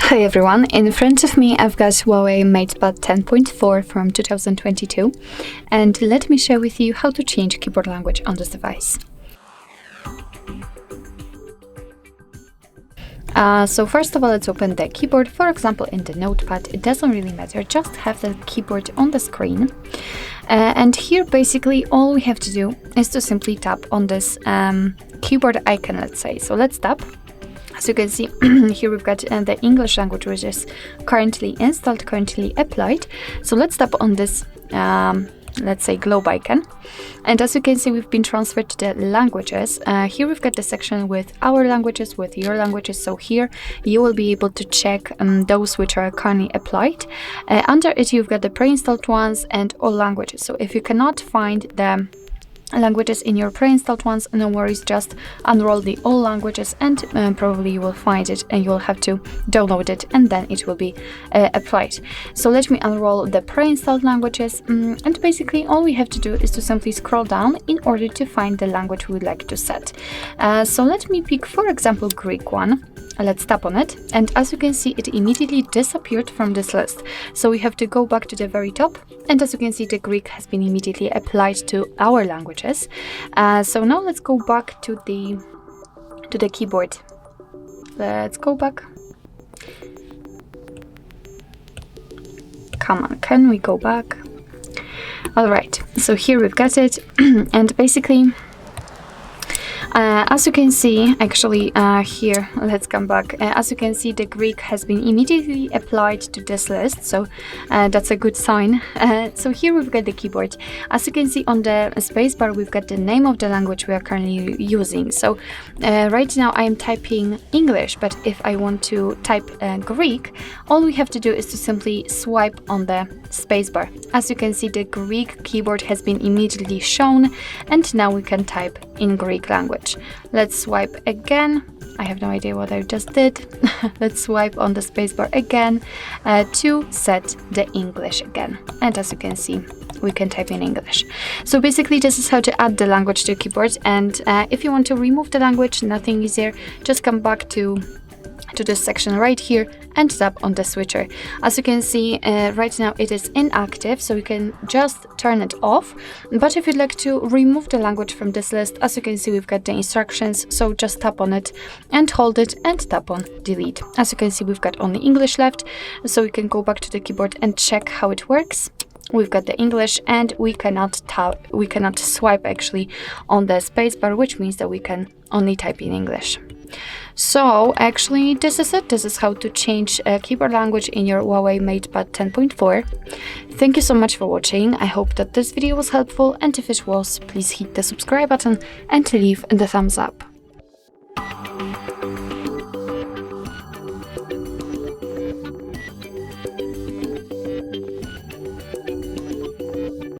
Hi everyone, in front of me I've got Huawei Matepad 10.4 from 2022, and let me share with you how to change keyboard language on this device. So first of all, let's open the keyboard. For example, in the notepad, it doesn't really matter, just have the keyboard on the screen. And here basically all we have to do is to simply tap on this keyboard icon, let's say. So let's tap. As you can see, here we've got the English language, which is currently installed, currently applied. So let's tap on this, let's say, globe icon. And as you can see, we've been transferred to the languages. Here we've got the section with our languages, with your languages. So here you will be able to check those which are currently applied. Under it, you've got the pre-installed ones and all languages. So if you cannot find the languages in your pre-installed ones, no worries, just unroll the all languages and probably you will find it and you'll have to download it and then it will be applied. So let me unroll the pre-installed languages, and basically all we have to do is to simply scroll down in order to find the language we would like to set. So let me pick, for example, Greek one. Let's tap on it, and as you can see, it immediately disappeared from this list. So we have to go back to the very top, and as you can see, the Greek has been immediately applied to our languages. So now let's go back to the keyboard. Let's go back. Come on, can we go back? All right, so here we've got it, and basically as you can see, actually here, let's come back. As you can see, the Greek has been immediately applied to this list, so that's a good sign. So here we've got the keyboard. As you can see on the spacebar, we've got the name of the language we are currently using. So right now I am typing English, but if I want to type Greek, all we have to do is to simply swipe on the spacebar. As you can see, the Greek keyboard has been immediately shown, and now we can type in Greek language. Let's swipe again. I have no idea what I just did. Let's swipe on the spacebar again to set the English again. And as you can see, we can type in English. So basically this is how to add the language to your keyboard. And if you want to remove the language, nothing easier. Just come back to this section right here and tap on the switcher. As you can see, right now it is inactive, so you can just turn it off. But if you'd like to remove the language from this list, as you can see, we've got the instructions, so just tap on it and hold it and tap on delete. As you can see, we've got only English left, so we can go back to the keyboard and check how it works. We've got the English, and we cannot swipe actually on the spacebar, which means that we can only type in English. So actually this is it. This is how to change keyboard language in your Huawei Matepad 10.4. Thank you so much for watching. I hope that this video was helpful, and if it was, please hit the subscribe button and leave the thumbs up.